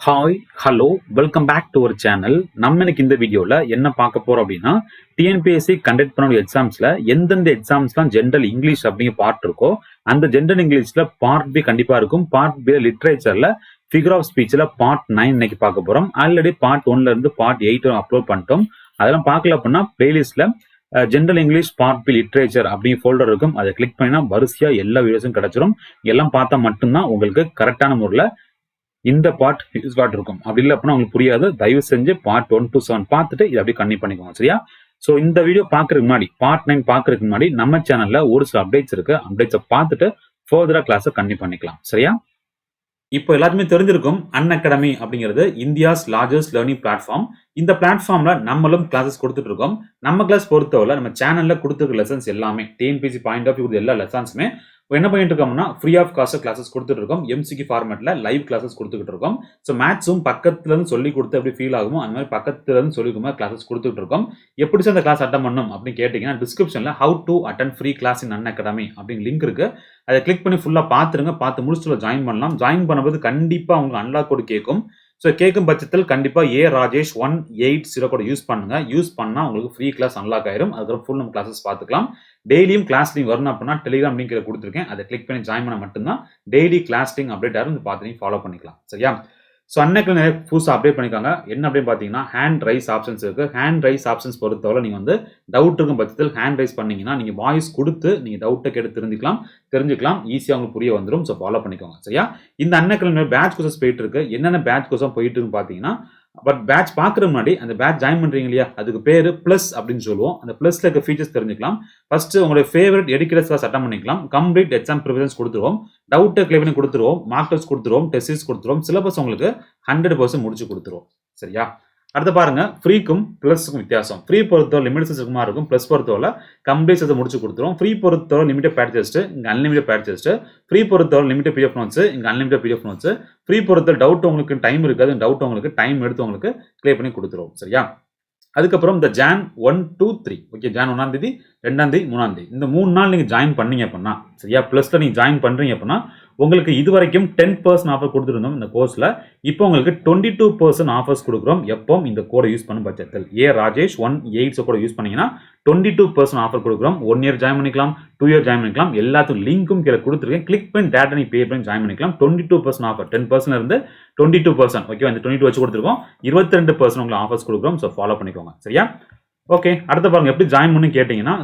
Hi hello welcome back to our channel. நம்ம இன்னைக்கு இந்த வீடியோவில் என்ன பார்க்க போகிறோம் அப்படின்னா, டிஎன்பிஎஸ்சி கண்டக்ட் பண்ண எக்ஸாம்ஸில் எந்தெந்த எக்ஸாம்ஸ்லாம் ஜென்ரல் இங்கிலீஷ் அப்படிங்கிற பார்ட் இருக்கோ அந்த ஜென்ரல் இங்கிலீஷில் பார்ட் பி கண்டிப்பாக இருக்கும். பார்ட் பி லிட்ரேச்சரில் ஃபிகர் ஆஃப் ஸ்பீச்சில் பார்ட் 9 இன்னைக்கு பார்க்க போகிறோம். ஆல்ரெடி பார்ட் 1 இருந்து பார்ட் 8 அப்லோட் பண்ணிட்டோம். அதெல்லாம் பார்க்கல அப்படின்னா பிளேலிஸ்ட்டில் general English part B literature அப்படிங்கிற ஃபோல்டர் இருக்கும். அதை கிளிக் பண்ணினா வரிசையாக எல்லா வீடியோஸும் கிடைச்சிரும். எல்லாம் பார்த்தா மட்டும்தான் உங்களுக்கு கரெக்டான முறையில் இந்த பார்ட் யூஸ் கார்டு இருக்கும். அப்படி இல்லை அப்படின்னா உங்களுக்கு புரியாது. தயவு செஞ்சு பார்ட் 1 to 7 பார்த்துட்டு இதை அப்படியே கண்டினியூ பண்ணிக்கோங்க, சரியா? ஸோ இந்த வீடியோ பார்க்கறதுக்கு முன்னாடி பார்ட் 9 பார்க்கறதுக்கு முன்னாடி நம்ம சேனல்ல ஒரு சில அப்டேட்ஸ் இருக்கு. அப்டேட்ஸை பார்த்துட்டு ஃபர்தரா கிளாஸை கண்டினியூ பண்ணிக்கலாம், சரியா? இப்போ எல்லாருமே தெரிஞ்சிருக்கும், அன்அகாடமி அப்படிங்கிறது இந்தியாஸ் லார்ஜஸ்ட் லேர்னிங் பிளாட்ஃபார்ம். இந்த பிளாட்ஃபார்ம்ல நம்மளும் கிளாஸஸ் கொடுத்துட்டு இருக்கோம். நம்ம கிளாஸ் பொறுத்தவரை நம்ம சேனல்ல கொடுத்துருக்க லெசன்ஸ் எல்லாமே டிஎன்பிசி பாயிண்ட் ஆஃப் வியூ எல்லா லெசன்ஸுமே என்ன பண்ணிட்டு இருக்கோம்னா ஃப்ரீ ஆஃப் காஸ்ட் கிளாஸஸ் கொடுத்துட்டு இருக்கோம். எம்சிக்கு ஃபார்மேட்ல லைவ் கிளாஸஸ் கொடுத்துட்டு இருக்கோம். ஸோ மேத்ஸும் பக்கத்துல இருந்து சொல்லி கொடுத்து எப்படி ஃபீல் ஆகுமோ அந்த மாதிரி பக்கத்துல இருந்து சொல்லி கொடுக்கும் கிளாஸஸ் கொடுத்துட்டு இருக்கோம். எப்படி சார் அந்த கிளாஸ் அட்டன் பண்ணணும் அப்படின்னு கேட்டீங்கன்னா டிஸ்கிரிப்ஷன்ல how to attend free class in Unacademy அப்படின்னு லிங்க் இருக்கு. அதை கிளிக் பண்ணி ஃபுல்லா பாத்துருங்க. பார்த்து முடிச்சுட்டு ஜாயின் பண்ணலாம். ஜாயின் பண்ணும்போது கண்டிப்பா உங்களுக்கு அன்லாக் கோட் கேட்கும். ஸோ கேட்கும் பட்சத்தில் கண்டிப்பாக ராஜேஷ் 180 கூட யூஸ் பண்ணுங்க. யூஸ் பண்ணால் உங்களுக்கு ஃப்ரீ கிளாஸ் அன்லாக் ஆயிரும். அதுக்கப்புறம் ஃபுல் நம்ம கிளாஸஸ் பார்த்துக்கலாம். டெய்லியும் கிளாஸ் லிங்க் வரணும் அப்படின்னா டெலிகிராம் லிங்க் கொடுத்துருக்கேன். அதை கிளிக் பண்ணி ஜாயின் பண்ண மட்டும்தான் டெய்லி கிளாஸ் லிங்க் அப்டேட் ஆகும். பார்த்து நீங்கள் ஃபாலோ பண்ணிக்கலாம், சரியா? ஸோ அன்னைக்கு நிறைய புதுசாக அப்டேட் பண்ணிக்காங்க. என்ன அப்படின்னு பார்த்தீங்கன்னா ஹேண்ட் ரைஸ் ஆப்ஷன்ஸ் இருக்குது. ஹேண்ட் ரைஸ் ஆப்ஷன்ஸ் பொறுத்தவரை நீங்கள் வந்து டவுட் இருக்கும் பட்சத்தில் ஹேண்ட் ரைஸ் பண்ணீங்கன்னா நீங்கள் வாய்ஸ் கொடுத்து நீங்கள் டவுட்டை கேட்டு தெரிஞ்சுக்கலாம். ஈஸியாக உங்களுக்கு புரிய வந்துடும். ஸோ ஃபாலோ பண்ணிக்கோங்க, சரியா? இந்த அன்னைக்கு பேட்ச் கோர்சஸ் போயிட்டு இருக்கு. என்னென்ன பேட்ச் கோர்ஸும் போயிட்டு இருக்குன்னு பார்த்தீங்கன்னா, பட் பேட்ச் பார்க்குற முன்னாடி அந்த பேட்ச் ஜாயின் பண்ணுறீங்க இல்லையா, அதுக்கு பேர் ப்ளஸ் அப்படின்னு சொல்லுவோம். அந்த ப்ளஸ்ல இருக்க ஃபீச்சர்ஸ் தெரிஞ்சுக்கலாம். ஃபர்ஸ்ட் உங்களுடைய ஃபேவரட் எடுக்கேட்டர்ஸ் கிளாஸ் அட்டன் பண்ணிக்கலாம். கம்ப்ளீட் எக்ஸாம் ப்ரிவிஷன்ஸ் கொடுத்துருவோம். டவுட்டை கிளியர் பண்ணி கொடுத்துருவோம். மார்க் டெஸ்ட் கொடுத்துருவோம். டெஸ்ட் சீரிஸ் கொடுத்துருவோம். சிலபஸ் உங்களுக்கு 100% முடிச்சு கொடுத்துருவோம், சரியா? அடுத்து பாருங்க, ஃப்ரீக்கும் பிளஸ்க்கும் வித்தியாசம். ஃப்ரீ பொறுத்தவரை லிமிடெட் இருக்குமா இருக்கும். பிளஸ் பொறுத்தவரை கம்ப்ளீட் அதை முடிச்சு கொடுத்துரும். ஃப்ரீ பொறுத்தவரை லிமிடெட் பேட் டெஸ்ட், இங்கே அன்லிமிடெட் பேட் டெஸ்ட். ஃப்ரீ பொறுத்தவரை லிமிடெட் பிடிஎஃப் நோட்ஸ், இங்கே அன்லிமிடெட் பிடிஎஃப் நோட்ஸ். ஃப்ரீ பொறுத்தவரை டவுட் உங்களுக்கு டைம் இருக்காது. டவுட் உங்களுக்கு டைம் எடுத்து உங்களுக்கு கிளியர் பண்ணி கொடுத்துருவோம், சரியா? அதுக்கப்புறம் இந்த ஜான் 1 to 3, ஓகே, ஜான் 1ஆம் தேதி 2ஆம் தேதி 3ஆம் தேதி இந்த 3 நாள் நீங்கள் ஜாயின் பண்ணீங்க அப்படின்னா, சரியா? ப்ளஸ்ல நீங்கள் ஜாயின் பண்ணுறீங்க அப்படின்னா உங்களுக்கு இது வரைக்கும் 10% ஆஃபர் கொடுத்துருந்தோம் இந்த கோர்ஸில். இப்போ உங்களுக்கு 22% ஆஃபர்ஸ் கொடுக்குறோம். எப்போ இந்த கோடை யூஸ் பண்ணும் பட்சத்தில் ராஜேஷ் 180 கூட யூஸ் பண்ணீங்கன்னா 22% ஆஃபர் கொடுக்குறோம். 1 இயர் ஜாயின் பண்ணிக்கலாம், 2 இயர் ஜாயின் பண்ணிக்கலாம். எல்லாத்துக்கும் லிங்க்கும் கீழே கொடுத்துருக்கேன். கிளிக் பண்ணி டேட்டா நீ பே பண்ணி ஜாயின் பண்ணிக்கலாம். 22% ஆஃபர், 10% இருந்து 22%, ஓகே, அந்த 22 வச்சு கொடுத்துருக்கோம். 22% உங்களுக்கு ஆஃபர்ஸ் கொடுக்குறோம். ஸோ ஃபாலோ பண்ணிக்கோங்க, சரியா? ஓகே, அடுத்து பாருங்க எப்படி ஜாயின் பண்ணி கேட்டீங்கன்னா,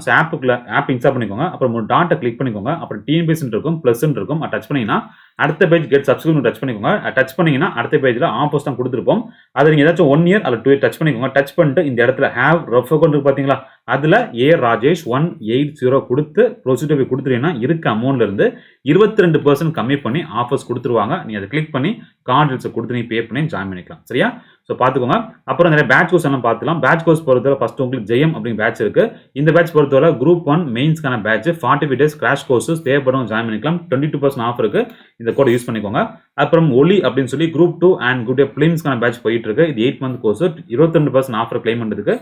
ஆப் இன்ஸ்டால் பண்ணிக்கோங்க. அப்புறம் ஒரு டாட்டை கிளிக் பண்ணிக்கோங்க. அப்புறம் டிஎன்பிஎஸ் இருக்கும், பிளஸ் இருக்கும். டச் பண்ணீங்கன்னா அடுத்த பேஜ் கெட் சப்ஸ்கிரைப் டச் பண்ணிக்கோங்க. டச் பண்ணீங்கன்னா அடுத்த பேஜில் ஆஃபர்ஸ் தான் கொடுத்துருப்போம். அதை நீங்கள் ஏதாச்சும் 1 இயர் அல்ல 2 இயர் டச் பண்ணிக்கோங்க. டச் பண்ணிட்டு இந்த இடத்துல ஹேவ் ரெஃபர் கோட் இருக்கு பார்த்தீங்களா, அதில் ராஜேஷ் 180 கொடுத்து ப்ரொசீஜர் கொடுத்துட்டீங்கன்னா இருக்க அமௌண்ட்ல இருந்து 22% கம்மி பண்ணி ஆஃபர்ஸ் கொடுத்துருவாங்க. நீங்கள் அதை கிளிக் பண்ணி கார்டு கொடுத்து நீங்கள் பே பண்ணி ஜாயின் பண்ணிக்கலாம், சரியா? ஸோ பார்த்துக்கோங்க. அப்புறம் நிறைய பேட்ச் கோர்ஸ் எல்லாம் பார்த்துக்கலாம். பேட்ச் கோர்ஸ் பொறுத்தவரை ஃபர்ஸ்ட் உங்களுக்கு ஜெயம் அப்படிங்கிற பேட்ச் இருக்கு. இந்த பேட்ச் பொறுத்தவரை குரூப் 1 மெயின்ஸ்க்கான பேட்ச் 45 days கிராஷ் கோர்ஸஸ் தேவைப்படும், ஜாயின் பண்ணிக்கலாம். 22% ஆஃபர் இருக்கு. இந்த கோட் யூஸ் பண்ணிக்கோங்க. அப்புறம் ஒலி அப்படின்னு சொல்லி குரூப் 2 அண்ட் குரூப் பிலிம்ஸ்க்கான பேட்ச் போயிட்டு இருக்கு. இது 8 month கோர்ஸ். 22% ஆஃபர் கிளைம் பண்ணுறதுக்கு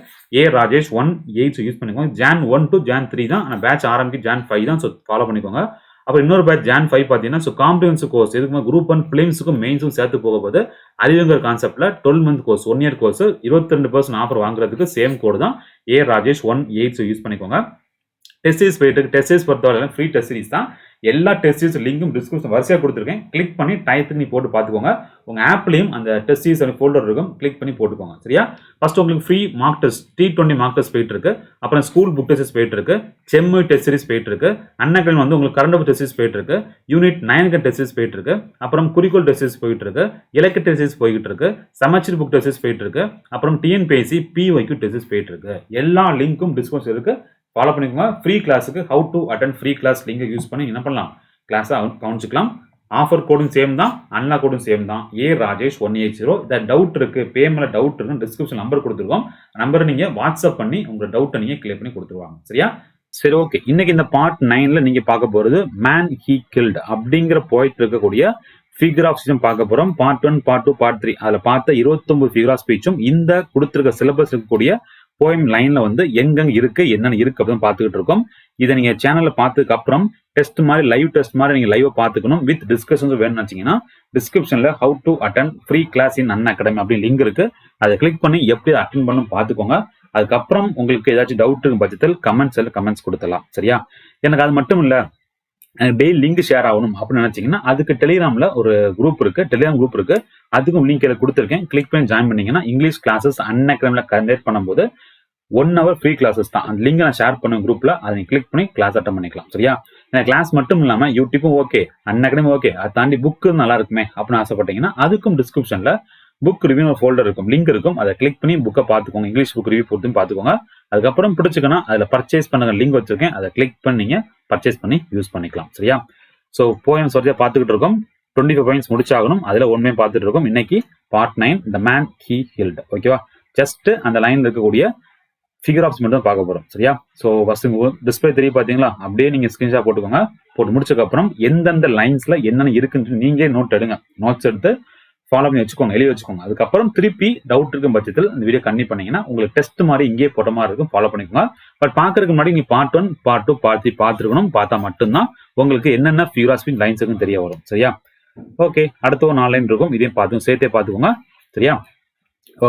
ராஜேஷ் 180 யூஸ் பண்ணிக்கோங்க. ஜான் 1 to ஜான் 3 தான். ஆனால் பேட்ச் ஆரம்பிக்கு ஜான் 5 தான். ஸோ ஃபாலோ பண்ணிக்கோங்க. அப்புறம் இன்னொரு பேட்ச் ஜான் 5 பார்த்தீங்கன்னா, ஸோ காம்ப்ரிஹென்சிவ் கோர்ஸ் இதுக்கு குரூப் 1 பிலிம்ஸுக்கும் மெயின்ஸும் சேர்த்து போகும்போது அறிவுங்கிற கான்செப்ட்ல 12 month course 1 year course 22% offer வாங்குறதுக்கு சேம் கோடு தான் ராஜேஷ் 180 யூஸ் பண்ணிக்கோங்க. டெஸ்ட் சீரிஸ் போயிட்டு இருக்கு. டெஸ்ட் சீரிஸ் பொறுத்தவரை ஃப்ரீ டெஸ்ட் சீரிஸ் தான். எல்லா டெஸ்ட் சீரிஸ் லிங்கும் டிஸ்கிரிப்ஷன் வரிசையாக கொடுத்துருக்கேன். கிளிக் பண்ணி டயத்துக்கு நீ போட்டு பார்த்துக்கோங்க. உங்கள் ஆப்லையும் அந்த டெஸ்ட் சீரிஸ் ஃபோல்டர் இருக்கும். கிளிக் பண்ணி போட்டுக்கோங்க, சரியா? ஃபர்ஸ்ட் உங்களுக்கு free mark test T20 mark test போயிட்டு இருக்கு. அப்புறம் ஸ்கூல் புக் டெஸ்ட் போயிட்டு இருக்கு. செம்மொழி டெஸ்ட் சீரிஸ் போயிட்டு இருக்கு. அன்அகாடமி வந்து உங்களுக்கு கரண்ட் டெஸ்ட் சீரிஸ் போயிட்டு இருக்கு. யூனிட் 9 டெஸ்ட் சீரிஸ் போயிட்டு இருக்கு. அப்புறம் குறிக்கோள் டெஸ்ட் சீரிஸ் போயிட்டு இருக்கு. இலக்கு டெஸ்ட் சீரிஸ் போயிட்டு இருக்கு. சமச்சீர் புக் டெஸ்ட் சீரிஸ் போயிட்டு இருக்கு. அப்புறம் டிஎன்பிஎஸ்சி PYQ டெஸ்ட் சீரிஸ் போயிட்டு இருக்கு. எல்லா லிங்க்கும் டிஸ்கிரிப்ஷன் இருக்கு. ஃபாலோ பண்ணிக்கோங்க. ஃப்ரீ கிளாஸுக்கு how to attend free class லிங்கை யூஸ் பண்ணி என்ன பண்ணலாம், கிளாஸை கவனிச்சுக்கலாம். ஆஃபர் கோடும் சேம் தான், அன்லாக் கோடும் சேம் தான். ராஜேஷ் 180. இந்த டவுட் இருக்கு, பேமெண்ட்ல டவுட் இருக்கு, டிஸ்கிரிப்ஷன் நம்பர் கொடுத்துருக்கோம். நம்பரை நீங்க வாட்ஸ்அப் பண்ணி உங்க டவுட்டை நீங்க கிளியர் பண்ணி கொடுத்துருவாங்க, சரியா? சரி, ஓகே. இன்னைக்கு இந்த பார்ட் 9ல நீங்க பார்க்க போறது மேன் ஹீ கில்ட் அப்படிங்கிற போயிட்டு இருக்கக்கூடிய ஃபிகர் ஆஃப் ஸ்பீச்சும் பார்க்க போறோம். பார்ட் 1, பார்ட் 2, பார்ட் 3 அதில் பார்த்த 29 ஃபிகர் ஆஃப் ஸ்பீச்சும் இந்த கொடுத்துருக்க சிலபஸ் இருக்கக்கூடிய போயம் லைன்ல வந்து எங்கெங்க இருக்கு என்னென்ன இருக்கு அப்படின்னு பார்த்துக்கிட்டு இருக்கோம். இதை நீங்க சேனல்ல பார்த்ததுக்கு அப்புறம் டெஸ்ட் மாதிரி லைவ் டெஸ்ட் மாதிரி நீங்க லைவ் பார்த்துக்கணும் வித் டிஸ்கஷன்ஸ் வேணும்னு வச்சீங்கன்னா டிஸ்கிரிப்ஷன்ல how to attend free class in Unacademy அப்படின்னு லிங்க் இருக்கு. அதை கிளிக் பண்ணி எப்படி அட்டன் பண்ணணும் பார்த்துக்கோங்க. அதுக்கப்புறம் உங்களுக்கு ஏதாச்சும் டவுட் இருக்கும் பட்சத்தில் கமெண்ட்ஸ் கொடுத்தலாம். சரியா? எனக்கு அது மட்டும் இல்ல, டெய்லி லிங்க் ஷேர் ஆகணும் அப்படின்னு நினைச்சீங்கன்னா அதுக்கு டெலிகிராம்ல ஒரு குரூப் இருக்கு, டெலிகிராம் குரூப் இருக்கு. அதுக்கும் லிங்க் கொடுத்துருக்கேன். கிளிக் பண்ணி ஜாயின் பண்ணீங்கன்னா இங்கிலீஷ் கிளாஸஸ் அன் அகாடமில கண்டக்ட் பண்ணும்போது 1 hour ஃப்ரீ கிளாஸஸ் தான். அந்த லிங்க் நான் ஷேர் பண்ண குரூப்ல அதை கிளிக் பண்ணி கிளாஸ் அட்டன் பண்ணிக்கலாம். சரியா? கிளாஸ் மட்டும் இல்லாம யூடியூப்பும் ஓகே, அன் அகாடமி ஓகே, அதை தாண்டி புக்கு நல்லா இருக்குமே அப்படின்னு ஆசைப்பட்டீங்கன்னா அதுக்கும் டிஸ்கிரிப்ஷன்ல புக் ரிவ்யூ ஃபோல்டர் இருக்கும், லிங்க் இருக்கும். அதை கிளிக் பண்ணி புக்கை பார்த்துக்கோங்க, இங்கிலீஷ் புக் ரிவ்யூ போட்டு பார்த்துக்கோங்க. அதுக்கப்புறம் பிடிச்சிக்கனா அதுல பர்ச்சேஸ் பண்ணுங்க லிங்க் வச்சிருக்கேன், அதை கிளிக் பண்ணீங்க பர்ச்சேஸ் பண்ணி யூஸ் பண்ணிக்கலாம். சரியா? ஸோ போயம்ஸ் வரையா பார்த்துக்கிட்டு இருக்கோம். 25 பாயிண்ட்ஸ் முடிச்சாகணும். அதுல ஒன்மே பார்த்துட்டு இருக்கோம். இன்னைக்கு part 9 the man he hilt. ஓகேவா? ஜஸ்ட் அந்த லைன்ல இருக்கக்கூடிய ஃபிகர் ஆஃப்ஸ் மட்டும் பார்க்க போறோம். சரியா? ஸோ ஃபர்ஸ்ட் டிஸ்பிளே தெரிய பார்த்தீங்களா? அப்படியே நீங்க ஸ்கிரீன்ஷாட் போட்டுக்கோங்க. போட்டு முடிச்சதுக்கு அப்புறம் எந்தெந்த லைன்ஸ்ல என்னென்ன இருக்குன்னு நீங்களே நோட் எடுங்க. நோட்ஸ் எடுத்து ஃபாலோ பண்ணி வச்சுக்கோங்க, எழுதி வச்சுக்கோங்க. அதுக்கப்புறம் திருப்பி டவுட் இருக்கும் பட்சத்தில் இந்த வீடியோ கண்டினியூ பண்ணீங்கன்னா உங்களுக்கு டெஸ்ட் மாதிரி இங்கேயே போட்ட மாதிரி இருக்கும், ஃபாலோ பண்ணிக்கோங்க. பட் பாக்குறதுக்கு முன்னாடி நீ பார்ட் 1 பார்ட் 2 பார்ட் 3 பார்த்துருக்கணும். பார்த்தா மட்டும்தான் உங்களுக்கு என்னென்ன ஃபிகர் ஆஃப் ஸ்பீச் லைன்ஸ் இருக்குன்னு தெரிய வரும். சரியா? ஓகே, அடுத்த ஒரு 4 லைன் இருக்கும், இதையும் பார்த்து சேர்த்தே பார்த்துக்கோங்க. சரியா?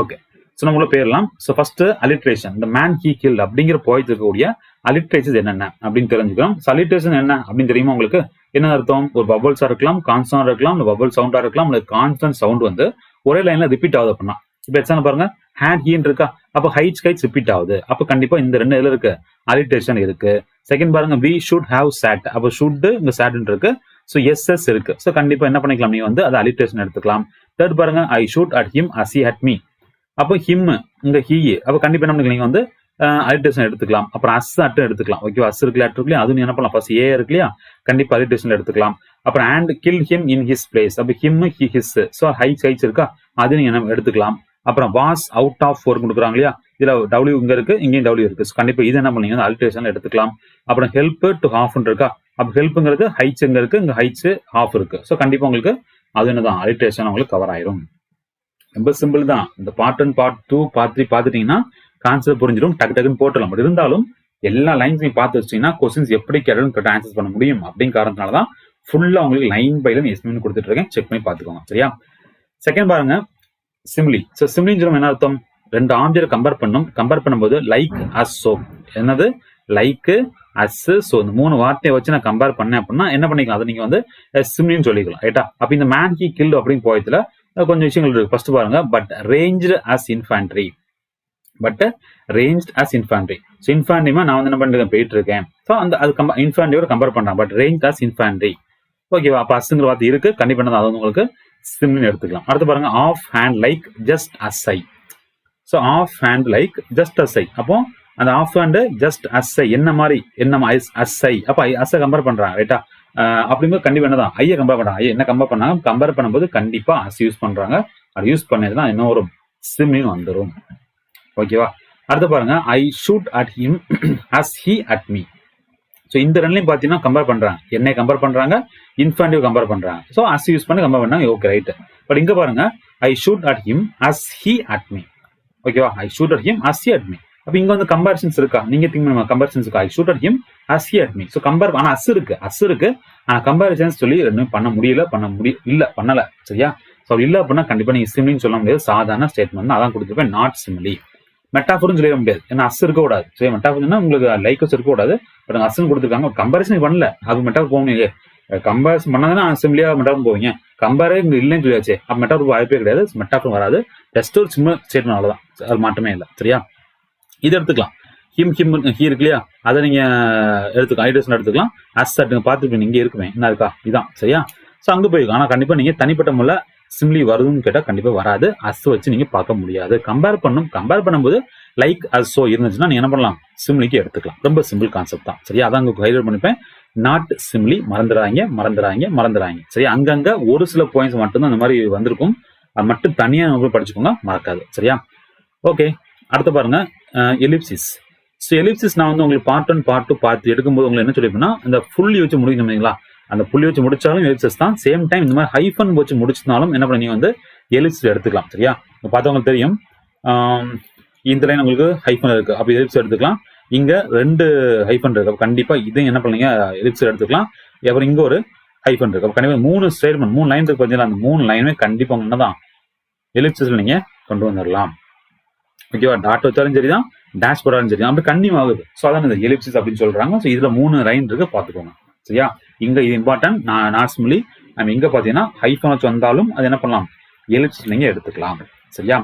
ஓகே, ஸோ நம்மள பேரலாம். ஸோ ஃபர்ஸ்ட் அலிட்ரேஷன், இந்த மேன் ஹீ கில்ட் அப்படிங்கிற போயிட்டு இருக்கக்கூடிய அலிட்ரேஷன் என்னென்ன அப்படின்னு தெரிஞ்சுக்கலாம். அலிட்ரேஷன் என்ன அப்படின்னு தெரியுமா உங்களுக்கு? என்ன அர்த்தம்? ஒரு பபுள்ஸா இருக்கலாம், கான்ஸ்டன்டா இருக்கலாம், இல்ல பபுள் சவுண்டா இருக்கலாம், இல்ல கான்ஸ்டன்ட் சவுண்ட் வந்து ஒரே லைன்ல ரிப்பீட் ஆகுது அப்படின்னா, இப்ப எக்ஸாம்பிள் பாருங்க, ஹேட் ஹீன் இருக்கா, அப்ப ஹைட்ஸ் கைட்ஸ் ரிப்பீட் ஆகுது, அப்ப கண்டிப்பா இந்த 2 இதுல இருக்கு அலிட்ரேஷன் இருக்கு. செகண்ட் பாருங்க, வி ஷுட் ஹேவ் சாட், அப்ப ஷுட் இங்க சாட் இருக்கு, ஸோ எஸ்எஸ் இருக்கு. ஸோ கண்டிப்பா என்ன பண்ணிக்கலாம், நீ வந்து அது அலிட்ரேஷன் எடுத்துக்கலாம். தேர்ட் பாருங்க, I shoot at him as he at me, அப்போ ஹிம் இங்க ஹீ, அப்ப கண்டிப்பா என்ன பண்ணிக்கலாம், நீங்க வந்து அலிட்ரேஷன் எடுத்துக்கலாம். அப்புறம் அஸ் அட்டும் எடுத்துக்கலாம். ஓகே, அஸ் இருக்கு இருக்குல்லையா, அது நீ என்ன பண்ணலாம், ஃபர்ஸ்ட் ஏ இருக்கு இல்லையா, கண்டிப்பா அலிட்ரேஷன் எடுத்துக்கலாம். அப்புறம் and kill him in his place, அப்ப him he his, so heights heights இருக்கா, அது நீங்க என்ன எடுத்துக்கலாம். அப்புறம் வாஸ் அவுட் ஆஃப் 4 கொடுக்குறாங்க இல்லையா, இதுல டபிள்யூ இங்க இருக்கு, இங்கேயும் டபிள்யூ இருக்கு, கண்டிப்பா இது என்ன பண்ணீங்க அலிட்ரேஷன் எடுத்துக்கலாம். அப்புறம் ஹெல்ப் டு ஹாஃப் இருக்கா, அப்ப ஹெல்ப்ங்கிறது ஹைட்ஸ் இங்க இருக்கு, இங்க ஹைட்ஸ் ஹாஃப் இருக்கு, ஸோ கண்டிப்பா உங்களுக்கு அது என்னதான் அலிட்ரேஷன் உங்களுக்கு கவர் ஆயிரும். ரொம்ப சிம்பிள் தான். இந்த பார்ட் 1 பார்ட் 2 பார்ட் 3 பார்த்துட்டீங்கன்னா கான்செப்ட் புரிஞ்சிடும், டக்கு டக்குன்னு போட்டலாம். பட் இருந்தாலும் எல்லா லைன்ஸ் நீங்க பார்த்து வச்சிட்டீங்கன்னா கொஸ்டின்ஸ் எப்படி கேட்டாலும் கரெக்டாக ஆன்சர் பண்ண முடியும். அப்படிங்கிற காரணத்தினால தான் ஃபுல்லா உங்களுக்கு லைன் பை லைன் எஸ்பிஎம் கொடுத்துட்டு இருக்கேன், செக் பண்ணி பார்த்துக்கோங்க. சரியா? செகண்ட் பாருங்க, சிம்லி. ஸோ சிம்லின்னு சொல்லுவோம் என்ன அர்த்தம், 2 ஆப்ஜெக்ட் கம்பேர் பண்ணும். கம்பேர் பண்ணும்போது லைக் அஸ் சோ, என்னது லைக் அஸ் சோ, இந்த 3 வார்த்தையை வச்சு நான் கம்பேர் பண்ணேன் அப்படின்னா என்ன பண்ணிக்கலாம், அதை நீங்க வந்து சிம்லின்னு சொல்லிக்கலாம். ரைட்டா? அப்ப இந்த மேன் ஹி கில்ட் அப்படின்னு போயத்துல கொஞ்சம் விஷயங்கள் இருக்கு. ஃபர்ஸ்ட் பாருங்க, but ranged as infantry, but ranged as infantry. So இன்ஃபேண்ட்ரிமா நான் வந்து என்ன பண்ணிருக்கேன், போயிட்டு இருக்கேன். ஸோ அந்த அது இன்ஃபேண்ட்ரியோட கம்பேர் பண்றேன், பட் ரேஞ்ச் அஸ் இன்ஃபேண்ட்ரி. ஓகேவா? அப்ப அஸ்ங்கிற வார்த்தை இருக்கு, கண்டிப்பா அது வந்து உங்களுக்கு சிம்லின்னு எடுத்துக்கலாம். அடுத்து பாருங்க, off hand like just as I. So off hand like just as I, அப்போ அந்த off hand just as I என்ன மாதிரி, என்ன அஸ் ஐ, அப்ப அஸ் கம்பேர் பண்றாங்க. ரைட்டா? அப்படிங்கும்போது கண்டிப்பா என்னதான் ஐய கம்பேர் பண்றாங்க. ஐய என்ன கம்பேர் பண்ணாங்க, கம்பேர் பண்ணும்போது கண்டிப்பா அஸ் யூஸ் பண்றாங்க. அது யூஸ் பண்ணதுன்னா என்ன ஒரு சிம்லின்னு வந்துடும். ஓகேவா? அடுத்து பாருங்க, I shoot at him as he at me. So இந்த 2லையும் பார்த்தீங்கன்னா கம்பேர் பண்றாங்க, என்னை கம்பேர் பண்றாங்க, இன்ஃபேண்டிவ் கம்பேர் பண்றாங்க. ஸோ அஸ் யூஸ் பண்ணி கம்பேர் பண்ணாங்க. Okay, right. பட் இங்க பாருங்க, I shoot at him as he at me. ஓகேவா? I shoot at him as he at me. அப்ப இங்க வந்து கம்பேரிசன்ஸ் இருக்கா, நீங்க திங்க் பண்ணுங்க, கம்பேரிசன்ஸ் இருக்கா. I shoot at him as he at me. So compare, ஆனா அஸ் இருக்கு, ஆனா கம்பேரிசன்ஸ் சொல்லி ரெண்டும் பண்ண பண்ணல. சரியா? ஸோ இல்ல அப்படின்னா கண்டிப்பா நீங்க சிம்லின்னு சொல்ல முடியாது, சாதாரண ஸ்டேட்மெண்ட் அதான் கொடுத்துருப்பேன், நாட் சிம்லி. மெட்டாஃபோர்னு சொல்லிட முடியாது, ஏன்னா அஸ் இருக்க கூடாது. சரி, மெட்டாஃபோர்னா உங்களுக்கு லைக்கஸ் இருக்க கூடாது, பட் அஸ்ன்னு கொடுத்துருக்காங்க. கம்பேரிசன் பண்ணல, அது மெட்டாஃபோர் போக முடியாது. கம்பேரிசன் பண்ணாதான் சிம்லியா மெட்டாஃபோர் போவீங்க. கம்பேரே இங்க இல்லைன்னு சொல்லியாச்சு, அப்ப மெட்டாஃபோர் வாய்ப்பே கிடையாது, மெட்டாஃபோர் வராது. ஜஸ்ட் ஒரு சிம்பிள் ஸ்டேட்மெண்ட் அவ்வளவுதான், அது மாற்றமே இல்லை. சரியா? இது எடுத்துக்கலாம். ஹிம் ஹி இருக்கு இல்லையா, அதை நீங்க எடுத்துக்கலாம், ஐடியேஷன் எடுத்துக்கலாம். அஸ் அட்டுங்க பார்த்துருப்பீங்க, இங்கே இருக்குமே என்ன இருக்கா, இதான். சரியா? ஸோ அங்கே போயிருக்கும். ஆனால் கண்டிப்பா நீங்க தனிப்பட்ட முறை சிம்லி வருதுன்னு கேட்டால் கண்டிப்பா வராது, அஸ் வச்சு நீங்க பார்க்க முடியாது. கம்பேர் பண்ணும்போது லைக் அஸ் சோ இருந்துச்சுன்னா நீங்க என்ன பண்ணலாம், சிம்லிக்கு எடுத்துக்கலாம். ரொம்ப சிம்பிள் கான்செப்ட் தான். சரியா? அதான் அங்கே ஹைலைட் பண்ணிப்பேன், நாட் சிம்லி. மறந்துடாங்க. சரி, அங்கங்க ஒரு சில பாயிண்ட்ஸ் மட்டும்தான் அந்த மாதிரி வந்திருக்கும், அது மட்டும் தனியா படிச்சுக்கோங்க, மறக்காது. சரியா? ஓகே, அடுத்து பாருங்க, எலிப்சிஸ். ஸோ எலிப்சிஸ் நான் வந்து உங்களுக்கு பார்ட் 1 பார்ட் 2 பார்த்து எடுக்கும்போது உங்களுக்கு என்ன சொல்லிப்பேன்னா, அந்த புள்ளி வச்சு முடிக்கணுங்களா, அந்த புள்ளி வச்சு முடிச்சாலும் எலிப்சிஸ் தான். சேம் டைம் இந்த மாதிரி ஹைஃபன் வச்சு முடிச்சிருந்தாலும் என்ன பண்ணி வந்து எலிப்சிஸ் எடுத்துக்கலாம். சரியா? பார்த்தவங்களுக்கு தெரியும், இந்த லைன் உங்களுக்கு ஹைஃபன் இருக்கு, அப்போ எலிப்ஸ் எடுத்துக்கலாம். இங்க 2 ஹைஃபன் இருக்கு, அப்போ கண்டிப்பா இதை என்ன பண்ணீங்க எலிப்ஸ் எடுத்துக்கலாம். அப்புறம் இங்க ஒரு ஹைஃபன் இருக்கு, அப்போ கண்டிப்பா 3 ஸ்டேட்மெண்ட் 3 லைன் இருக்கு பார்த்தீங்களா, அந்த 3 லைனுமே கண்டிப்பா என்னதான் எலிப்ஸஸ்ல நீங்க கொண்டு வந்துடலாம். ஓகேவா, டாட் வச்சாலும் சரிதான், டேஷ் போட்டாலும் சரி, அப்படி கண்டினியூ ஆகுது. ஸோ அதான் இந்த எலிப்சிஸ் அப்படின்னு சொல்றாங்க. ஸோ இதுல 3 லைன் இருக்கு பார்த்துக்கோங்க. சரியா, இங்க இது இம்பார்ட்டன்ட். நார்மலி நம்ம இங்க பாத்தீங்கன்னா ஹைஃபன் வச்சு வந்தாலும் அது என்ன பண்ணலாம், எலிப்சிஸ் நீங்க எடுத்துக்கலாம். சரியா,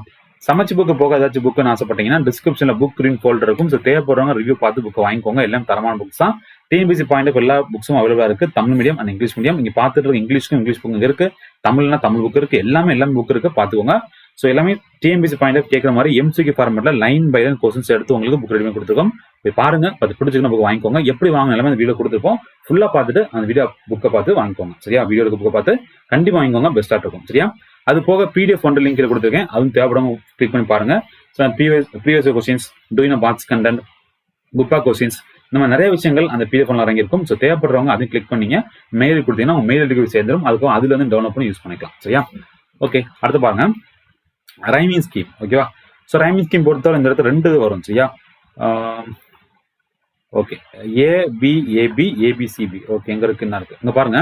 சமைச்சு புக்கு போக ஏதாச்சும் புக்குன்னு ஆசைப்பட்டீங்கன்னா டிஸ்கிரிப்ஷன்ல புக் ரீன் ஃபோல்டர் இருக்கும். ஸோ தேவைப்படுறவங்க ரிவ்யூ பார்த்து புக்கை வாங்கிக்கோங்க. எல்லாம் தரமான புக்ஸ் தான். டிஎன்பிசி பாயிண்ட் எல்லா புக்ஸும் அவைலபிளா இருக்கு, Tamil medium and English medium. நீங்க பார்த்துட்டு இருக்க இங்கிலீஷ்க்கும் இங்கிலீஷ் புக் இருக்கு, தமிழ்னா தமிழ் புக் இருக்கு, எல்லாமே புக் இருக்கு, பாத்துக்கோங்க. ஸோ எல்லாமே டிஎன்பிசி பாயிண்ட் கேட்குற மாதிரி எம்சிக்யூ ஃபார்மெட்ல லைன் பை லைன் கொஸ்டின்ஸ் எடுத்து உங்களுக்கு புக் ரெடி பண்ணி கொடுத்துருக்கோம். போய் பாருங்க, அது பிடிச்சிக்கணும் புக் வாங்கிக்கோங்க. எப்படி வாங்க எல்லாமே அந்த வீடியோ கொடுத்துருப்போம், ஃபுல்லா பார்த்துட்டு அந்த வீடியோ புக்கை பார்த்து வாங்கிக்கோங்க. சரியா, வீடியோ புக்கை பார்த்து கண்டிப்பா வாங்கிக்கோங்க, பெஸ்டா இருக்கும். சரியா, அது போக பிடிஎஃப் ஒன்று லிங்க் கொடுத்துருக்கேன், அதுவும் தேவைப்படும் கிளிக் பண்ணி பாருங்க. Previous questions, doing box content, குப்பா கொஸ்டின்ஸ், இந்த மாதிரி நிறைய விஷயங்கள் அந்த பிடிஎஃப் ஒன்று இறங்கியிருக்கும். ஸோ தேவைப்படுறவங்க அதையும் கிளிக் பண்ணீங்க மெயில் கொடுத்தீங்கன்னா உங்க மெயில் ஐடிக்கு சேர்ந்துடும். அதுக்கும் அதுல இருந்து டவுன்லோட் பண்ணி யூஸ் பண்ணிக்கலாம். சரியா, ஓகே. அடுத்து பாருங்க ரைமிங் ஸ்கீம். ஓகேவா, ஸோ ரைமிங் ஸ்கீம் பொறுத்தவரை இந்த இடத்துல 2 வரும். சரியா, ஓகே, ஏபிஏபி ஏபிசிபி. ஓகே, எங்க இருக்கு, என்ன இருக்கு இங்க பாருங்க,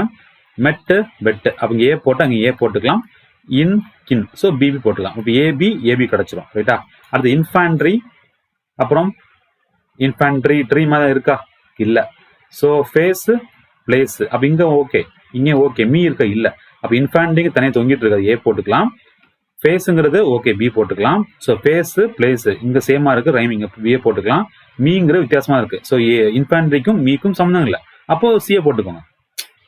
மெட்டு பெட்டு. அப்ப ஏ போட்டு அங்க ஏ போட்டுக்கலாம், இன் கின், ஸோ பிபி போட்டுக்கலாம். இப்போ ஏபி ஏபி கிடைச்சிரும். ரைட்டா, அடுத்து இன்ஃபேண்ட்ரி, அப்புறம் இன்ஃபேண்ட்ரி ட்ரீ மாதிரி இருக்கா, இல்ல. ஸோ ஃபேஸ் பிளேஸ், அப்ப இங்க ஓகே, இங்க ஓகே, மீ இருக்க இல்ல. அப்ப இன்ஃபேண்ட்ரிக்கு தனியாக தொங்கிட்டு இருக்காது, ஏ போட்டுக்கலாம். ஃபேஸுங்கிறது ஓகே, பி போட்டுக்கலாம். ஸோ ஃபேஸ் பிளேஸ் இங்க சேமா இருக்கு, ரைமிங் பிஏ போட்டுக்கலாம். மீங்கிற வித்தியாசமா இருக்கு. ஸோ இன்ஃபேண்ட்ரிக்கும் மீக்கும் சம்மந்தம் இல்லை, அப்போ சிஏ போட்டுக்கோங்க.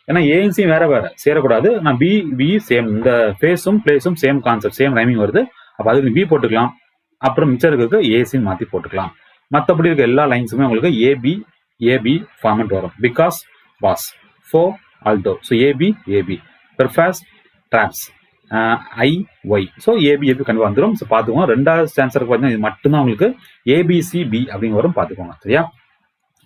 ஏன்னா ஏஎன்சியும் வேற வேற சேரக்கூடாது. நான் பி சேம், இந்த ஃபேஸும் பிளேஸும் சேம் கான்செப்ட், சேம் ரைமிங் வருது. அப்போ அதுக்கு பி போட்டுக்கலாம். அப்புறம் மிச்சம் இருக்கிறதுக்கு ஏசின்னு மாற்றி போட்டுக்கலாம். மற்றபடி இருக்க எல்லா லைன்ஸுமே உங்களுக்கு ஏபி ஃபார்மெட் வரும். Because pass, for alto, so AB perfect drops, ஐஒய், ஸோ ஏபி கண்டிப்பாக வந்துடும். ஸோ பார்த்துக்கோங்க. 2வது ஆன்சருக்கு பார்த்தீங்கன்னா இது மட்டும்தான் உங்களுக்கு ஏபிசிபி அப்படின்னு வரும், பார்த்துக்கோங்க. சரியா,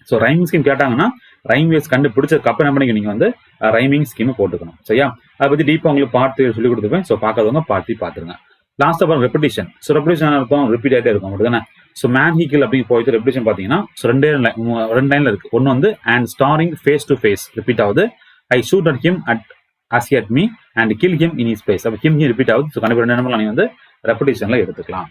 ஸோ ரைமிங் ஸ்கீம் கேட்டாங்கன்னா ரைம் வேஸ் கண்டுபிடிச்சதுக்கு அப்புறம் என்ன பண்ணி நீங்க வந்து ரைமிங் ஸ்கீம் போட்டுக்கணும். சரியா, அதை பத்தி டீப்பா உங்களுக்கு பார்த்து சொல்லி கொடுத்துருப்பேன். ஸோ பார்க்காதவங்க பார்த்து பாத்துருங்க. லாஸ்ட் அப்புறம் ரெப்பிடேஷன். ஸோ ரெப்பிடேஷன் இருக்கும், ரிப்பீட் ஆகிட்டே இருக்கும் அப்படிதானே. ஸோ மேன் ஹீக்கிள் அப்படின்னு போயிட்டு ரெப்பிடேஷன் பார்த்தீங்கன்னா ரெண்டு லைன்ல இருக்கு. ஒன்று வந்து and starring face to face repeat ஆகுது. I shoot at him at as he at me and kill him in his place. அப்ப him ரிப்பீட் ஆகுது. ஸோ கண்டிப்பா 2 நம்பர் நீங்க வந்து ரெப்பிடேஷன்ல எடுத்துக்கலாம்.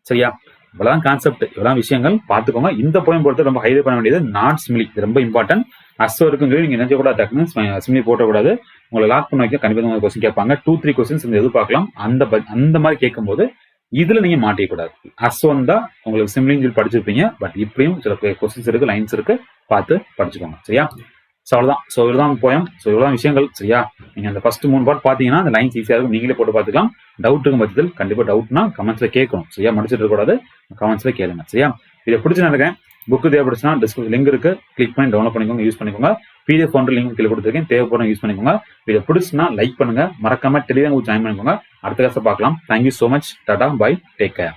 சரியா, இவ்வளவுதான் கான்செப்ட், இவ்வளவு விஷயங்கள் பார்த்துக்கோங்க. இந்த போயம் பொறுத்த ரொம்ப ஹைலைட் பண்ண வேண்டியது நாட் சிமிலி, இது ரொம்ப இம்பார்ட்டன்ட். அஸ் வரைக்கும் நீங்க நினைச்ச கூட டக்குன்னு சிமிலி போட்டக்கூடாது. உங்களை லாக் பண்ண வைக்க கண்டிப்பா கொஸ்டின் கேட்பாங்க. 2-3 கொஸ்டின்ஸ் எதிர்பார்க்கலாம். அந்த மாதிரி கேட்கும் போது இதுல நீங்க மாட்டிக்கூடாது. அஸ் வந்தா உங்களுக்கு சிமிலின்னு சொல்லி படிச்சிருப்பீங்க. பட் இப்படியும் சில கொஸ்டின்ஸ் இருக்கு, லைன்ஸ் இருக்கு, பார்த்து படிச்சுக்கோங்க. சரியா, ஸோ அவ்வளோதான். ஸோ இதுதான் போயம். ஸோ இவ்வளோதான் விஷயங்கள். சரியா, நீங்கள் அந்த ஃபர்ஸ்ட் 3 பார்ட் பார்த்தீங்கன்னா அந்த லைன்ஸ் ஈஸியாக இருக்கும், நீங்களே போட்டு பார்த்துக்கலாம். டவுட் இருக்கும் பட்சத்தில் கண்டிப்பாக டவுட்னா கமெண்ட்ஸில் கேட்கணும். சரியா, முடிச்சுட்டு இருக்கக்கூடாது, கமெண்ட்ஸில் கேளுங்க. சரியா, இதை பிடிச்சி நினைக்கிறேன். புக்கு தேவைப்படுச்சுன்னா டிஸ்கிரிப்ஷன் லிங்க் இருக்கு, கிளிக் பண்ணி டவுன்லோட் பண்ணிக்கோங்க, யூஸ் பண்ணிக்கோங்க. பிடிஎஃப் ஒன்று லிங்க் கீழே கொடுத்துருக்கேன், தேவைப்படும் யூஸ் பண்ணிக்கோங்க. இதை பிடிச்சுன்னா லைக் பண்ணுங்க, மறக்காம டெலிகிராம் ஜாயின் பண்ணிக்கோங்க. அடுத்த கிளாஸை பார்க்கலாம். Thank you so much. Tata, bye, take care.